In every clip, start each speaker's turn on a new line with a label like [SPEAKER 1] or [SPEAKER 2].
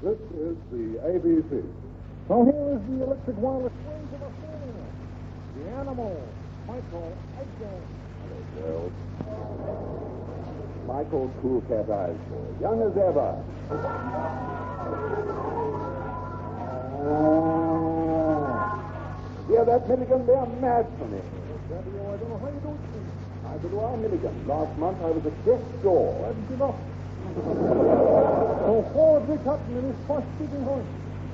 [SPEAKER 1] This is the ABC. So here is the electric wireless waves of Australia. The animal, 5x-xx-xx.
[SPEAKER 2] Michael Cool Cat Eyes, young as ever. Yeah, that Milligan, they're mad for me.
[SPEAKER 1] I don't know how you do it.
[SPEAKER 2] Neither do I, Milligan. Last month I was at death's door.
[SPEAKER 1] Why didn't you know? So forward we Hutton in his first speaking horse.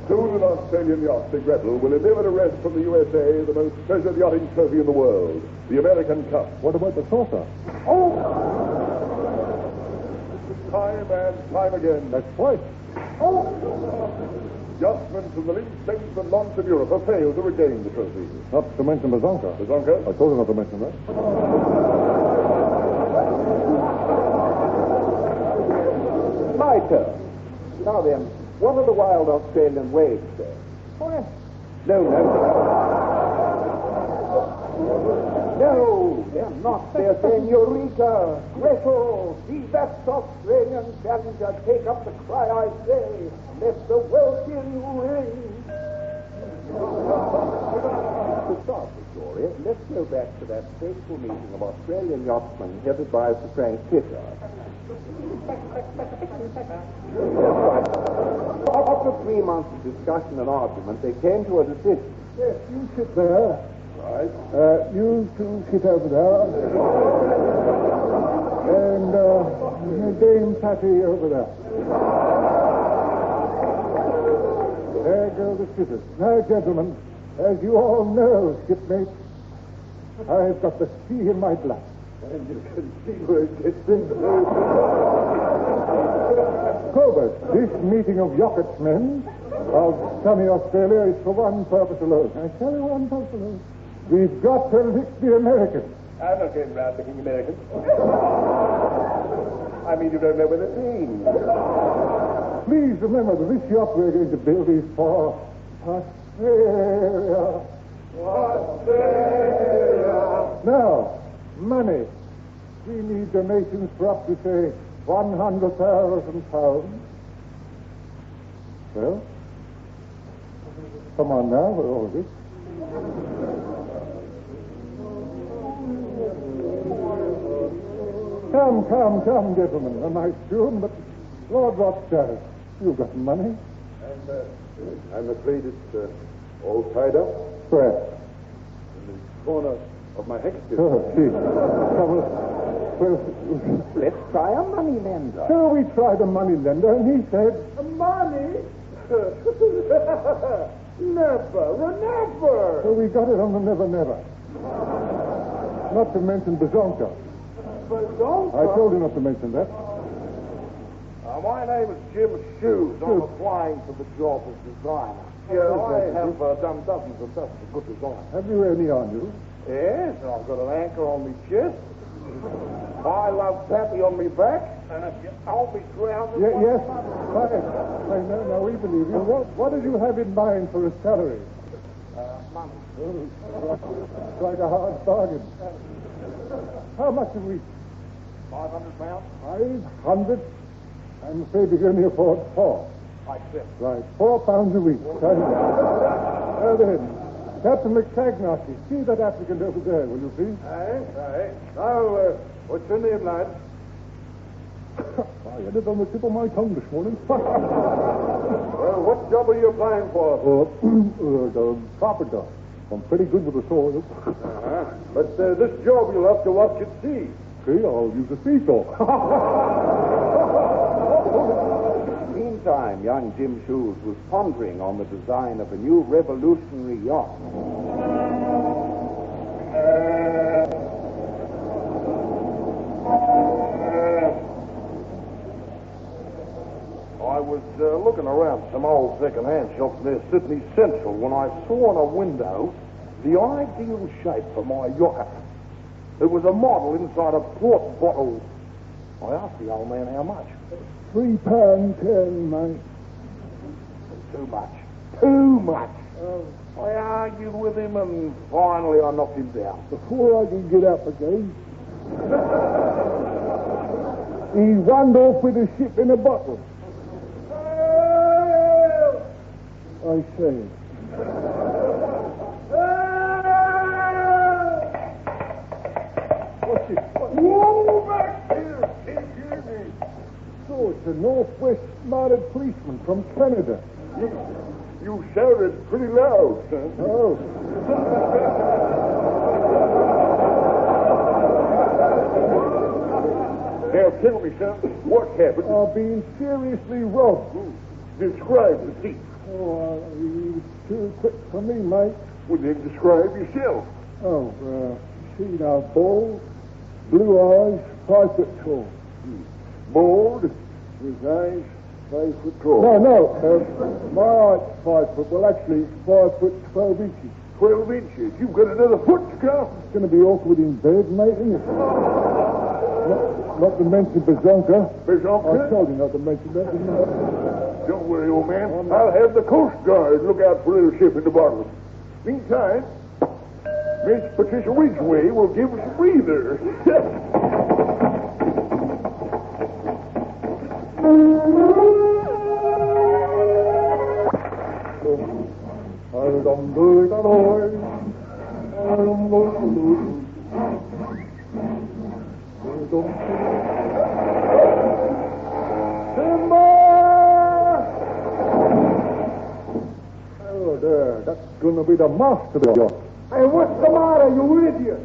[SPEAKER 3] Soon an Australian yacht, the Gretel, will deliver to rest from the USA the most treasured yachting trophy in the world, the American Cup.
[SPEAKER 1] What about the saucer?
[SPEAKER 3] Oh! Time and time again.
[SPEAKER 1] That's twice.
[SPEAKER 3] Oh! Yachtsmen from the least statesman launch of Europe have failed to regain the trophy.
[SPEAKER 1] Not to mention Bazonka.
[SPEAKER 3] Bazonka?
[SPEAKER 1] I told you not to mention that.
[SPEAKER 2] My turn. Now then, what are the wild Australian waves there?
[SPEAKER 1] What?
[SPEAKER 2] No. No, they're not. They're saying, Eureka, Gretel, see that Australian challenger take up the cry, I say, let the welkin ring. To start, Victoria, let's go back to that fateful meeting of Australian yachtsmen headed by Sir Frank Fisher. After 3 months of discussion and argument, they came to a decision.
[SPEAKER 1] Yes, you sit there.
[SPEAKER 3] Right.
[SPEAKER 1] You two sit over there. And Dame Patty over there. There go the sitters. Now, gentlemen, as you all know, shipmates, I've got the sea in my blood.
[SPEAKER 3] And you can see where it gets into.
[SPEAKER 1] Cobus, this meeting of yachtsmen of sunny Australia is for one purpose alone. I tell you one purpose alone. We've got to lick the Americans.
[SPEAKER 3] I'm not going round looking American. I mean, you don't know where they've been.
[SPEAKER 1] Please remember that this yacht we're going to build is for Australia.
[SPEAKER 3] Australia!
[SPEAKER 1] Now, money. We need donations for up to, say, £100,000. Well, come on now, we're all this. Come, gentlemen. A nice tune, but Lord Rothschild, you've got money.
[SPEAKER 3] I'm afraid it's all tied up
[SPEAKER 1] Where?
[SPEAKER 3] in the corner of my handkerchief.
[SPEAKER 1] Oh, gee. Well,
[SPEAKER 2] Let's try a money lender.
[SPEAKER 1] so we tried a money lender, and he said,
[SPEAKER 3] Money? Never.
[SPEAKER 1] so we got it on the never. Not to mention Bazonka.
[SPEAKER 3] But don't.
[SPEAKER 1] I told you not to mention that.
[SPEAKER 3] My name is Jim Shoes. I'm applying for the job of designer. Yeah, I have done dozens and dozens of good designs.
[SPEAKER 1] Have you any on you?
[SPEAKER 3] Yes, and I've got an anchor on my chest. I love Pappy on my back, and if you hold me grounded...
[SPEAKER 1] Yes. I know, now we believe you. What did you have in mind for a salary?
[SPEAKER 3] Money.
[SPEAKER 1] It's like a hard bargain. How much have we?
[SPEAKER 3] £500?
[SPEAKER 1] 500? I'm afraid we can only afford 4.
[SPEAKER 3] I accept.
[SPEAKER 1] Right, £4 a week. Now then, Captain McTagnocky, see that applicant over there, will you please?
[SPEAKER 3] Aye. Now, what's your name, lad?
[SPEAKER 1] I had it on the tip of my tongue this morning.
[SPEAKER 3] Well, what job are you applying for?
[SPEAKER 1] The carpenter. I'm pretty good with the soil.
[SPEAKER 3] But this job you'll have to watch at sea.
[SPEAKER 1] Okay, I'll use a seesaw.
[SPEAKER 2] Meantime, young Jim Shoes was pondering on the design of a new revolutionary yacht.
[SPEAKER 3] I was looking around some old second-hand shops near Sydney Central when I saw on a window the ideal shape for my yoker. It was a model inside a port bottle. I asked the old man how much.
[SPEAKER 1] £3.10, mate.
[SPEAKER 3] Too much. I argued with him and finally I knocked him down.
[SPEAKER 1] Before I could get up again, he wandered off with a ship in a bottle. I say. What's it?
[SPEAKER 3] Whoa, back here! Can't hear me.
[SPEAKER 1] So it's a Northwest mounted policeman from Canada.
[SPEAKER 3] You shouted pretty loud, son.
[SPEAKER 1] Oh.
[SPEAKER 3] Now tell me, son, what happened?
[SPEAKER 1] Being seriously robbed.
[SPEAKER 3] Describe the thief.
[SPEAKER 1] Oh, he was too quick for me, mate.
[SPEAKER 3] Well, then describe yourself.
[SPEAKER 1] Oh, see now, bald, blue eyes, 5 foot tall.
[SPEAKER 3] Bald, his eyes 5 foot tall.
[SPEAKER 1] No, my height's 5 foot. Well, actually, 5 foot 12 inches.
[SPEAKER 3] 12 inches. You've got another foot to come.
[SPEAKER 1] It's going to be awkward in bed, mate, isn't it? Not to mention Bazonka.
[SPEAKER 3] Bazonka?
[SPEAKER 1] I told you not to mention that, didn't I?
[SPEAKER 3] Don't worry, old man. I'll have the Coast Guard look out for a little ship in the bottom. Meantime, Miss Patricia Ridgway will give us a breather.
[SPEAKER 1] Oh, there. That's going to be the master of the yacht.
[SPEAKER 2] Hey, what's the matter, you idiot?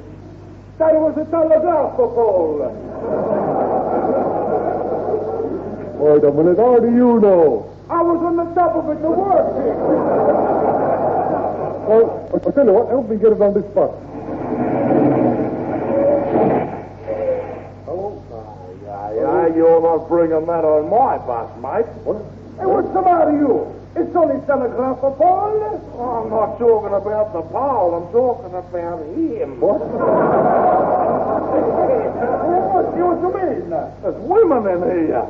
[SPEAKER 2] That was a telegraph pole.
[SPEAKER 1] Wait a minute. How do you know?
[SPEAKER 2] I was on the top of it to work.
[SPEAKER 1] Well, I'll tell you what. Help me get it on this spot.
[SPEAKER 3] You're not bringing that on my bus, mate.
[SPEAKER 1] What?
[SPEAKER 2] Hey, what's the matter, you? It's only telegraph pole.
[SPEAKER 3] I'm not talking about the pole. I'm talking about him.
[SPEAKER 1] What?
[SPEAKER 2] What do you mean?
[SPEAKER 3] There's women in here.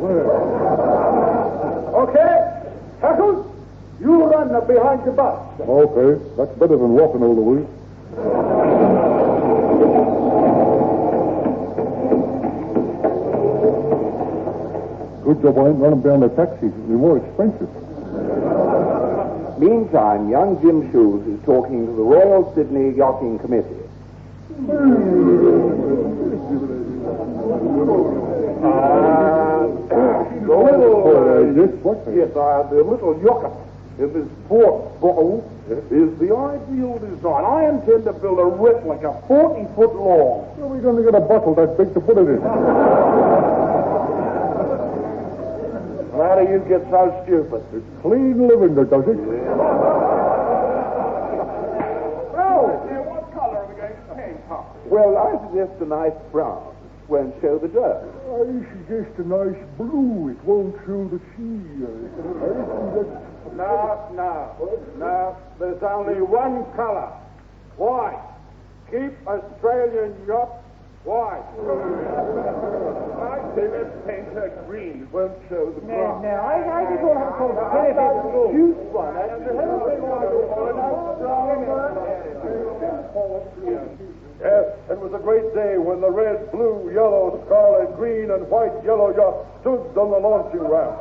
[SPEAKER 2] Okay. Hackles, you run behind the bus.
[SPEAKER 1] Okay. That's better than walking all the way. Good job I ain't running behind the taxi. It'll be more expensive.
[SPEAKER 4] Meantime, young Jim Shoes is talking to the Royal Sydney Yachting Committee.
[SPEAKER 3] The little yucca in this port bottle is the ideal design. I intend to build a replica 40 foot long.
[SPEAKER 1] Where are we going to get a bottle that big to put it in?
[SPEAKER 3] How do you get so stupid?
[SPEAKER 1] It's clean living that does it.
[SPEAKER 3] What color are we going to paint, Pop?
[SPEAKER 4] Well, I suggest a nice brown. Won't show the dirt.
[SPEAKER 1] I suggest a nice blue. It won't show the sea.
[SPEAKER 2] No. There's only one color. White. Keep Australian yacht white.
[SPEAKER 3] I say let's paint her green. It won't show the brown.
[SPEAKER 2] I just want to call the juice one.
[SPEAKER 3] Yes, it was a great day when the red, blue, yellow, scarlet, green, and white yellow yacht stood on the launching ramp.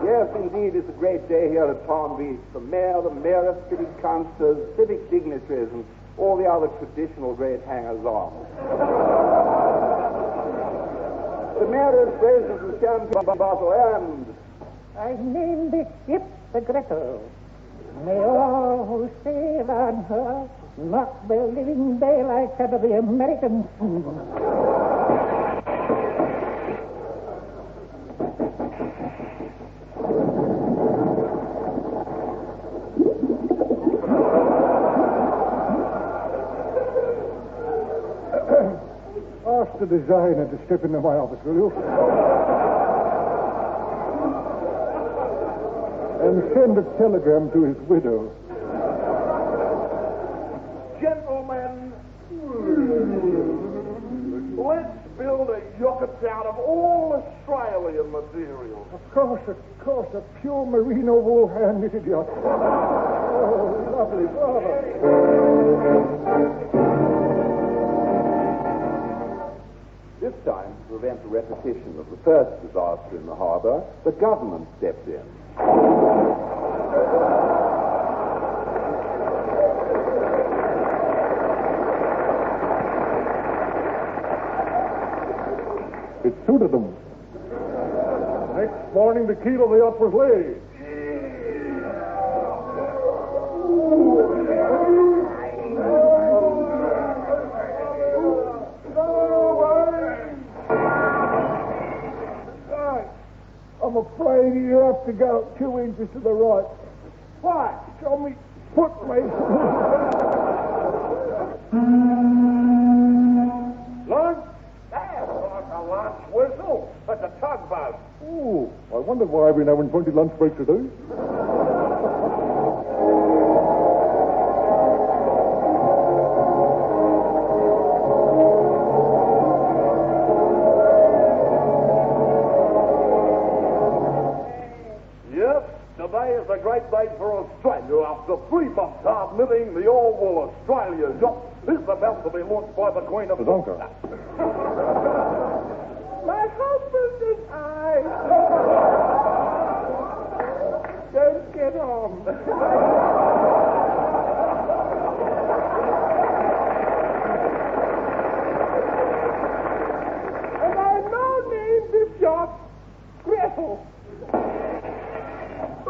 [SPEAKER 4] Yes, indeed, it's a great day here at Palm Beach. The mayor, the mayoress, city councillors, civic dignitaries, and all the other traditional great hangers-on. The mayoress raises the champagne bottle and...
[SPEAKER 5] I named this ship the Gretel. May all who sail on her mock the living daylights out of the American sun.
[SPEAKER 1] Ask the designer to step into my office, will you? And send a telegram to his widow.
[SPEAKER 3] Gentlemen, let's build a yacht out of all Australian materials.
[SPEAKER 1] Of course, a pure merino wool hand-knitted yacht. Oh, lovely, bravo.
[SPEAKER 3] This
[SPEAKER 4] This time, to prevent a repetition of the first disaster in the harbor, the government stepped in.
[SPEAKER 1] It suited them. Next morning, the keel of the yacht was laid.
[SPEAKER 2] I'm afraid you have to go 2 inches to the right. Why? Show me foot race.
[SPEAKER 3] Lunch? That's like a lunch whistle. That's a tugboat.
[SPEAKER 1] Oh, I wondered why I've been having 20 lunch breaks a day.
[SPEAKER 3] Today is a great day for Australia. After 3 months hard living, the all-wool Australia yacht is about to be launched by the Queen of
[SPEAKER 1] Zonka.
[SPEAKER 2] My husband and I. Don't get on. And I now name this yacht Gretel.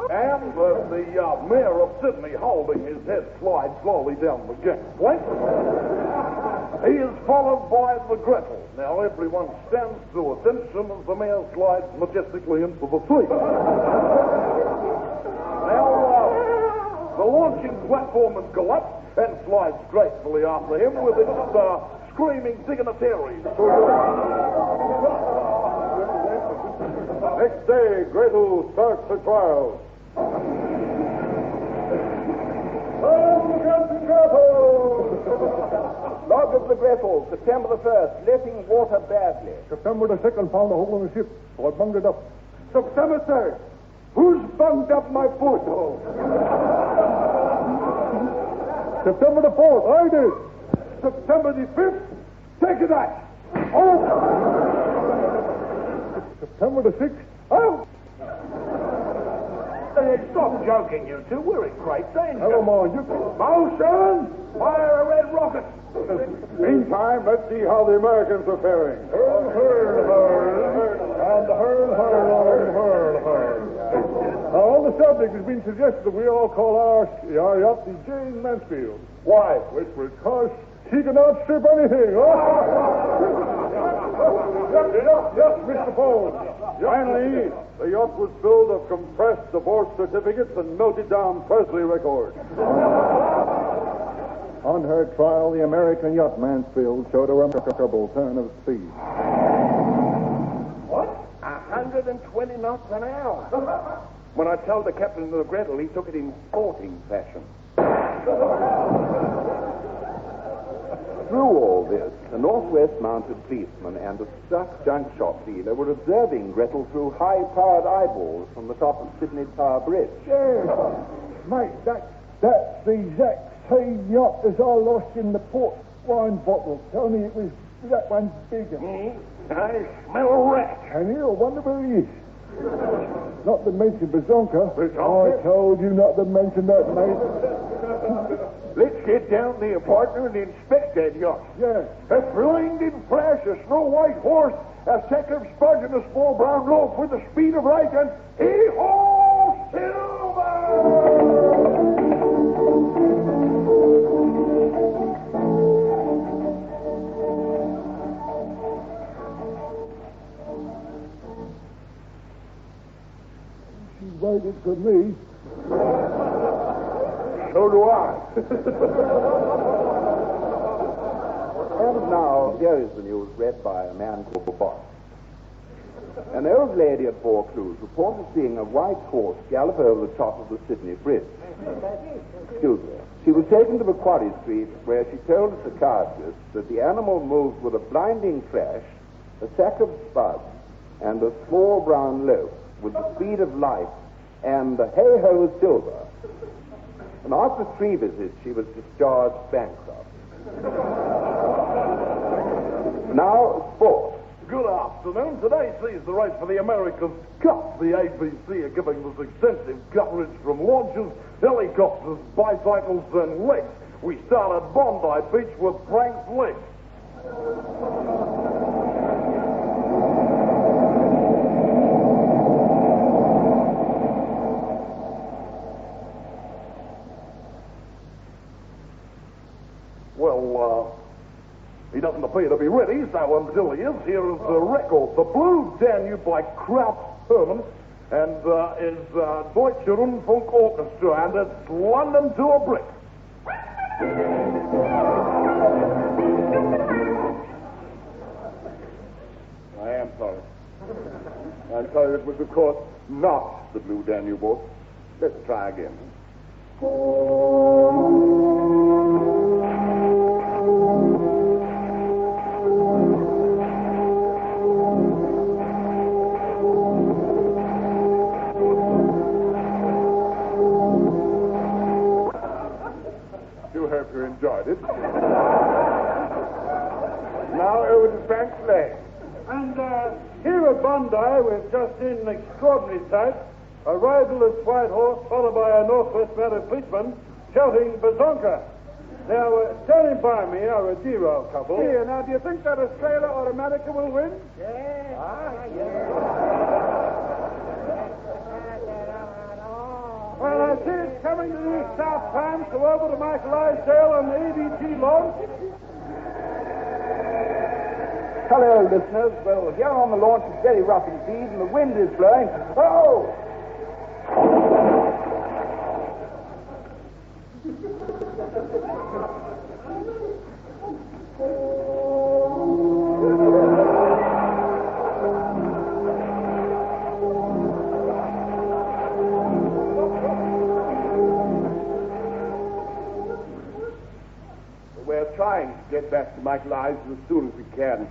[SPEAKER 3] And the mayor of Sydney, holding his head, slides slowly down the gangplank. He is followed by the Gretel. Now everyone stands to attention as the mayor slides majestically into the sea. Now the launching platform has collapsed and slides gracefully after him with its screaming dignitaries.
[SPEAKER 1] Next day, Gretel starts her trial.
[SPEAKER 4] Log of the Gretel, September the 1st, letting water badly.
[SPEAKER 1] September the 2nd, found a hole in the ship, so I bunged it up.
[SPEAKER 2] September 3rd. Who's bunged up my foot?
[SPEAKER 1] September the 4th, I did.
[SPEAKER 2] September the 5th. Take it back.
[SPEAKER 1] Oh! September the 6th, out.
[SPEAKER 3] Stop joking, you two. We're in great danger.
[SPEAKER 1] Hello, Ma. You...
[SPEAKER 3] Motion! Fire a red rocket!
[SPEAKER 1] Meantime, let's see how the Americans are faring. Hurl, hurl, hurl. And hurl, hurl, hurl, hurl. Now, on the subject, it's been suggested that we all call our yacht the Jane Mansfield.
[SPEAKER 3] Why?
[SPEAKER 1] Because she can outstrip anything. Yes, Mr. Poe. Finally, the yacht was filled of compressed divorce certificates and melted down Presley records. On her trial, the American yacht Mansfield showed a remarkable turn of speed.
[SPEAKER 3] What? 120 knots an hour. When I told the captain of the Gretel, he took it in sporting fashion.
[SPEAKER 4] Through all this, the Northwest Mounted Policeman and a stuck junk shop dealer were observing Gretel through high-powered eyeballs from the top of Sydney Tower Bridge.
[SPEAKER 2] Yeah. Mate, that's the exact same yacht as I lost in the port wine bottle. Only it was that one bigger.
[SPEAKER 3] I smell a rat.
[SPEAKER 2] And I wonder where he is. Not to mention Bazonka.
[SPEAKER 3] Bazonka?
[SPEAKER 2] I told you not to mention that, mate.
[SPEAKER 3] Let's get down there, partner, and inspect that yacht.
[SPEAKER 2] Yeah.
[SPEAKER 3] A blinding flash, a snow-white horse, a sack of sponge, and a small brown loaf with the speed of light, and hee-haw, silver!
[SPEAKER 2] She waited for me.
[SPEAKER 3] So do I.
[SPEAKER 4] And now, here is the news read by a man called Boss. An old lady at Vaucluse reported seeing a white horse gallop over the top of the Sydney Bridge. Excuse me. She was taken to Macquarie Street, where she told a psychiatrist that the animal moved with a blinding flash, a sack of spuds, and a small brown loaf with the speed of light, and the hey-ho silver. And after 3 visits, she was discharged bankrupt. Now, sport.
[SPEAKER 3] good afternoon. Today sees the race for the America's Cup. The ABC are giving us extensive coverage from launches, helicopters, bicycles, and legs. We start at Bondi Beach with Frank's leg. Well, he doesn't appear to be ready, so until he is, here is the record. The Blue Danube by Kraut Hermann and is Deutsche Rundfunk Orchestra, and it's London to a brick. I am sorry. I'm sorry, it was, of course, not the Blue Danube. Let's try again. Hope you enjoyed it. Now over to Frank's leg.
[SPEAKER 1] And here at Bondi, we've just seen an extraordinary sight. A riderless white horse followed by a northwest mounted policeman shouting Bazonka. Now, standing by me are a dear old couple.
[SPEAKER 2] Here, now, do you think that Australia or America will win?
[SPEAKER 5] Yes.
[SPEAKER 1] Well, I see it's coming to the South Times, so over to Michael Isdale on the ABT launch.
[SPEAKER 4] Hello, listeners. Well, here on the launch it's very rough indeed, and the wind is blowing. Oh!
[SPEAKER 3] We're trying to get back to Michael Isaac as soon as we can.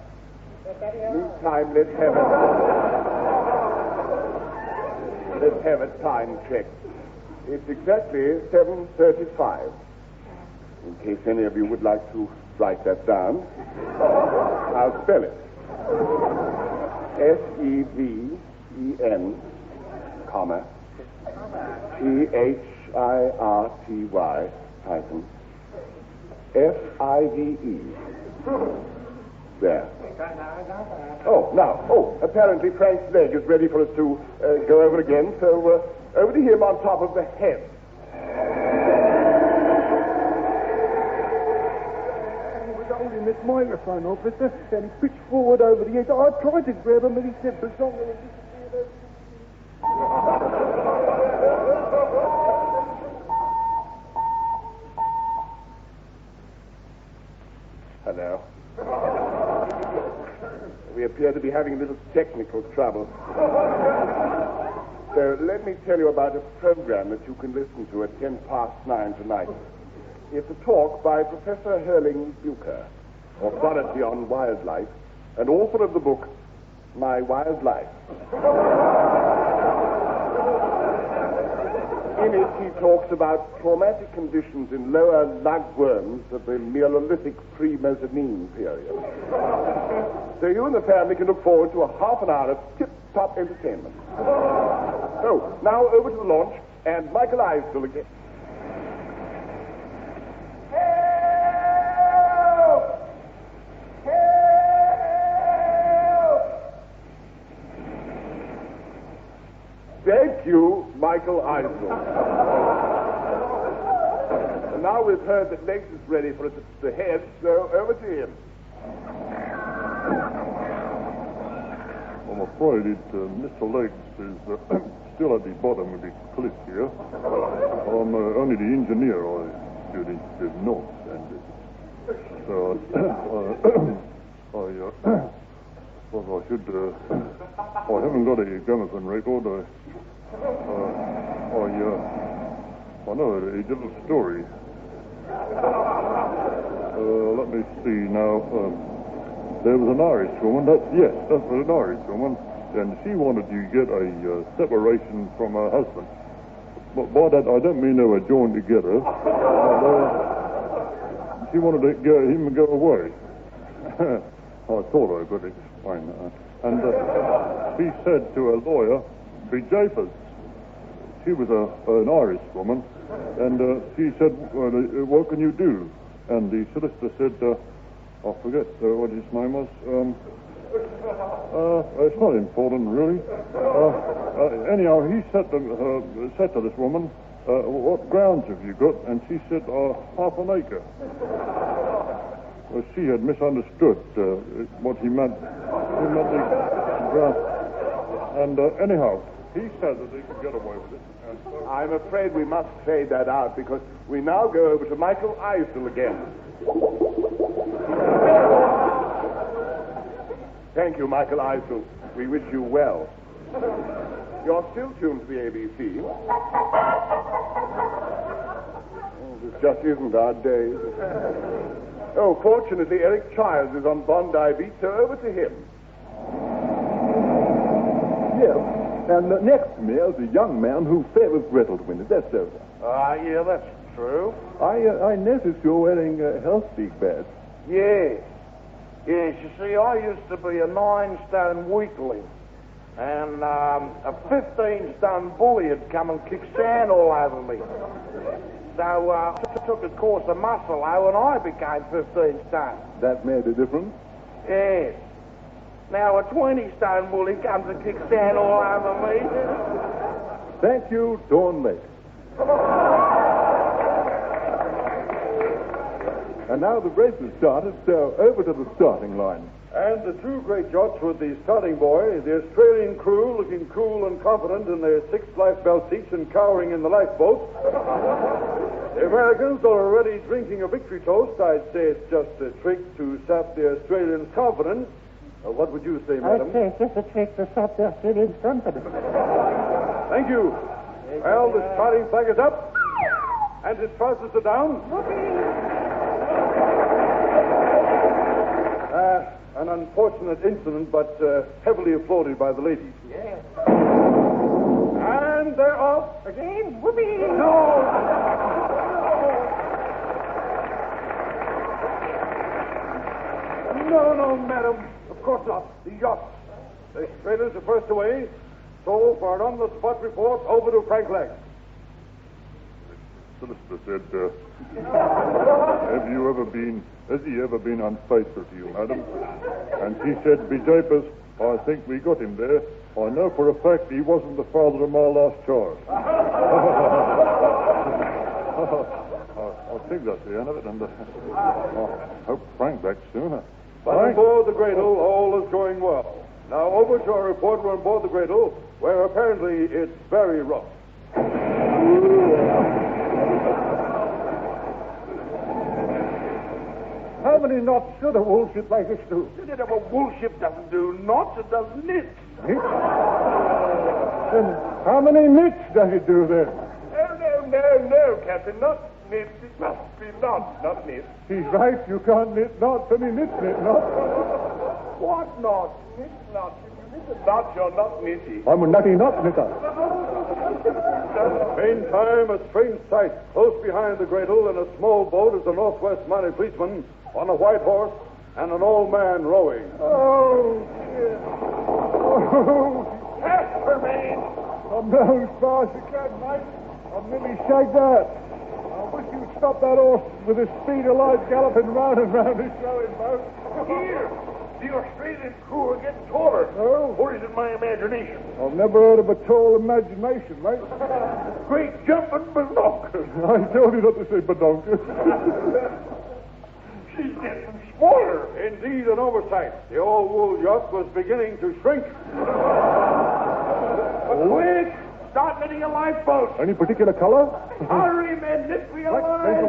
[SPEAKER 3] Meantime, let's have a time check. It's exactly 7:35. In case any of you would like to write that down, I'll spell it. SEVEN, comma, THIRTY, hyphen, FIVE. There. Apparently Frank's leg is ready for us to go over again, so over to him on top of the head.
[SPEAKER 1] We only missed microphone, officer, and he pitched forward over the edge. I tried to grab him, and he said, Bazonga, and disappeared.
[SPEAKER 3] Hello. We appear to be having a little technical trouble. So let me tell you about a program that you can listen to at 9:10 tonight. It's a talk by Professor Hurling Bucher, authority on wildlife, and author of the book, My Wild Life. In it, he talks about traumatic conditions in lower lugworms of the Neolithic pre-Mezzanine period. So you and the family can look forward to a half an hour of tip-top entertainment. So, now over to the launch, and Michael Isdale again.
[SPEAKER 2] Help! Help!
[SPEAKER 3] Thank you, Michael Isdale. And now we've heard that Legs is ready for us at the head, so over to him.
[SPEAKER 1] I'm afraid Mr. Legs is still at the bottom of the cliff here. I'm only the engineer. I did not stand it. So, I haven't got a gramophone record. I know a little story. Let me see now. There was an Irish woman, that's an Irish woman, and she wanted to get a separation from her husband. But by that, I don't mean they were joined together. She wanted to him to go away. I thought I could Fine. And he said to a lawyer, "Be japers." She was an Irish woman, and she said, "What can you do?" And the solicitor said, I forget what his name was. It's not important, really. Anyhow, he said to this woman, "What grounds have you got?" And she said, "Half an acre." Well, she had misunderstood what he meant. He meant the ground. And anyhow, he said that he could get away with it. And so...
[SPEAKER 3] I'm afraid we must fade that out because we now go over to Michael Eisel again. Thank you, Michael Eisel. We wish you well. You're still tuned to the ABC. Oh, this just isn't our day. Oh, fortunately, Eric Childs is on Bondi Beach, so over to him.
[SPEAKER 6] Yes, and next to me is a young man who favors Gretel to win it. That's so.
[SPEAKER 3] Yeah, that's true.
[SPEAKER 6] I noticed you're wearing a health speak badge.
[SPEAKER 7] Yes. Yes, you see, I used to be a 9-stone weakling. And a 15-stone bully had come and kicked sand all over me. So I took a course of muscle, and I became 15 stone.
[SPEAKER 6] That made a difference?
[SPEAKER 7] Yes. Now a 20-stone bully comes and kicks sand all over me.
[SPEAKER 6] Thank you, Dawn Lake. And now the race has started, so over to the starting line.
[SPEAKER 1] And the two great yachts with the starting buoy, the Australian crew looking cool and confident in their 6 lifebelt seats and cowering in the lifeboats. The Americans are already drinking a victory toast. I'd say it's just a trick to sap the Australians' confidence. What would you say, madam?
[SPEAKER 5] I'd say it's just a trick to sap the Australians' confidence.
[SPEAKER 1] Thank you. Well, the starting flag is up, and its trousers are down. An unfortunate incident, but heavily applauded by the ladies.
[SPEAKER 5] Yes.
[SPEAKER 1] And they're off.
[SPEAKER 5] Again? Whoopee!
[SPEAKER 1] No, madam. Of course not. The yacht. The Australians are first away. So, for an on-the-spot report, over to Frank Lang. The solicitor said, has he ever been unfaithful to you, madam? And she said, "Be japers, I think we got him there. I know for a fact he wasn't the father of my last child." I think that's the end of it, and I hope Frank back sooner. But on board the Gretel, all is going well. Now over to our reporter on board the Gretel, where apparently it's very rough.
[SPEAKER 2] How many knots should a wool ship like this do?
[SPEAKER 7] A wool ship doesn't do knots, it does knits.
[SPEAKER 2] Then how many knits does it do then?
[SPEAKER 3] No, Captain, not knits. It must be knots, not knits.
[SPEAKER 2] He's right, you can't knit knots, and he knits knots.
[SPEAKER 3] What knots? Knit knots. If you knit a knot, you're not knitty.
[SPEAKER 2] I'm a nutty knot knitter.
[SPEAKER 1] Meantime, a strange sight. Close behind the Gretel in a small boat is a Northwest Mounted policeman on a white horse and an old man rowing.
[SPEAKER 2] Oh, dear. Oh,
[SPEAKER 3] Casper, man!
[SPEAKER 2] I'm down as far as you can, mate. I'm nearly shagged out. I wish you'd stop that horse with his speed of light galloping round and round this rowing boat.
[SPEAKER 3] Here! The Australian crew are getting taller.
[SPEAKER 2] Oh?
[SPEAKER 3] Or is it my imagination?
[SPEAKER 2] I've never heard of a tall imagination, mate.
[SPEAKER 3] Great jumping binoculars.
[SPEAKER 2] I told you not to say badonka.
[SPEAKER 3] She's getting smaller.
[SPEAKER 1] Indeed, an oversight. The old wool yacht was beginning to shrink.
[SPEAKER 3] Quick! Start knitting a lifeboat.
[SPEAKER 2] Any particular color?
[SPEAKER 3] Hurry, men, knit me a line.
[SPEAKER 2] I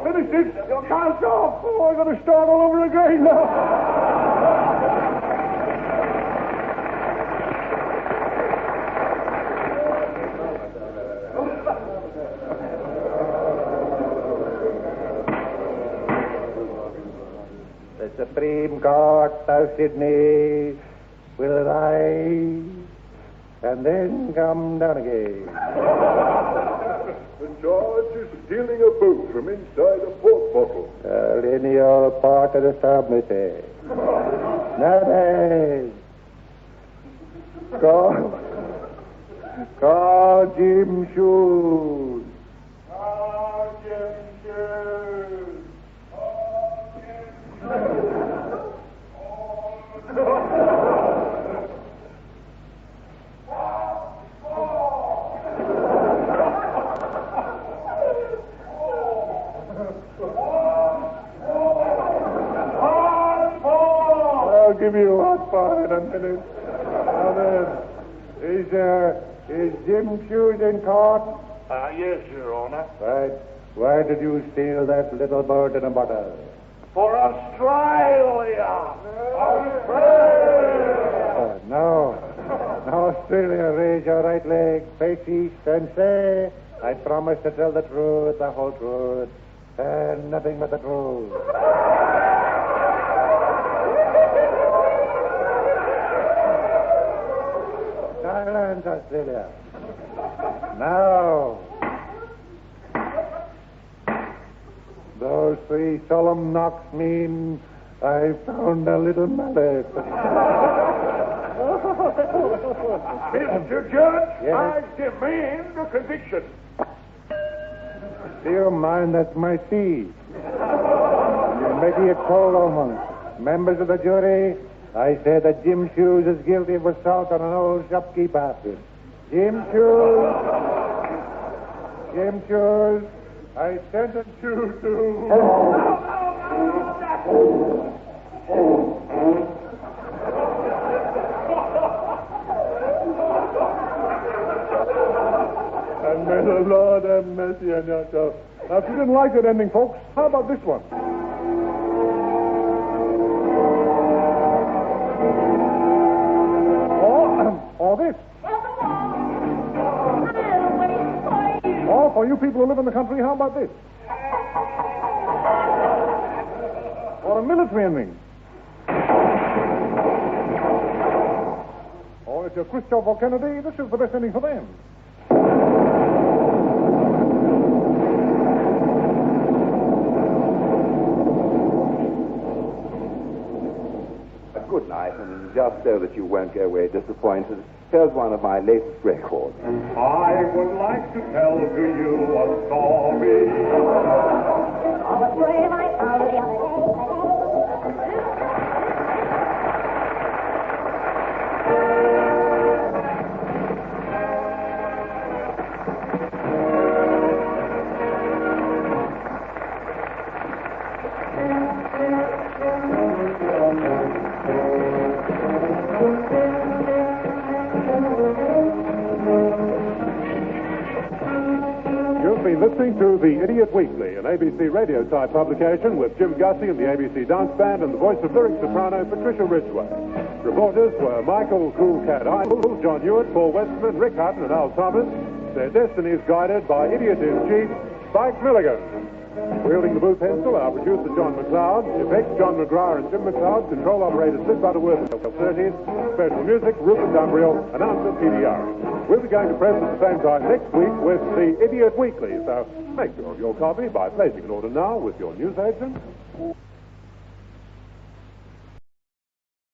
[SPEAKER 2] finished it.
[SPEAKER 3] Your cast off.
[SPEAKER 2] Oh, I'm going to start all over again now.
[SPEAKER 7] The Supreme Court of Sydney will rise
[SPEAKER 8] and then come down again.
[SPEAKER 6] The charge is stealing a boat from inside a port bottle.
[SPEAKER 8] Any old part of the submarine. Now then. Call Jim Shoes.
[SPEAKER 1] Call Jim Shoes.
[SPEAKER 8] I'll give you a hot fire in a minute. Now then, is Jim Shoes in court?
[SPEAKER 7] Yes, Your Honor.
[SPEAKER 8] Right. Why did you steal that little bird in a bottle?
[SPEAKER 7] For Australia!
[SPEAKER 8] Now, Australia, raise your right leg, face east, and say, I promise to tell the truth, the whole truth, and nothing but the truth. Silence, Australia. Now, those three solemn knocks mean I found a little mallet.
[SPEAKER 1] Mr. Judge,
[SPEAKER 8] Yes?
[SPEAKER 1] I demand a conviction.
[SPEAKER 8] Do you mind? That's my seat. You may be a cold omen. Members of the jury, I say that Jim Shoes is guilty of assault on an old shopkeeper. Jim Shoes, I sentence you to...
[SPEAKER 6] And may the Lord have mercy on your soul.
[SPEAKER 1] Now, if you didn't like that ending, folks, how about this one? Or this. Or for you people who live in the country, how about this? Or a military ending. Or if you're Khrushchev or Kennedy, this is the best ending for them.
[SPEAKER 4] Good night, and just so that you won't go away disappointed, here's one of my latest records.
[SPEAKER 1] I would like to tell to you a story.
[SPEAKER 5] Of a brave I found the other day.
[SPEAKER 1] You've been listening to The Idiot Weekly, an ABC radio-type publication with Jim Gussie and the ABC Dance Band and the voice of lyric soprano Patricia Ridgway. Reporters were Michael Cool Cat Idle, John Hewitt, Paul Westerman, Rick Hutton, and Al Thomas. Their destiny is guided by Idiot-in-Chief, Spike Milligan. Wielding the blue pencil, our producer John McLeod, effects John McGrath and Jim McLeod, control operator Sid Butterworth of 30s, special music Rupert Dumbriel, announcer PDR. We'll be going to press at the same time next week with the Idiot Weekly, so make sure of your copy by placing an order now with your newsagent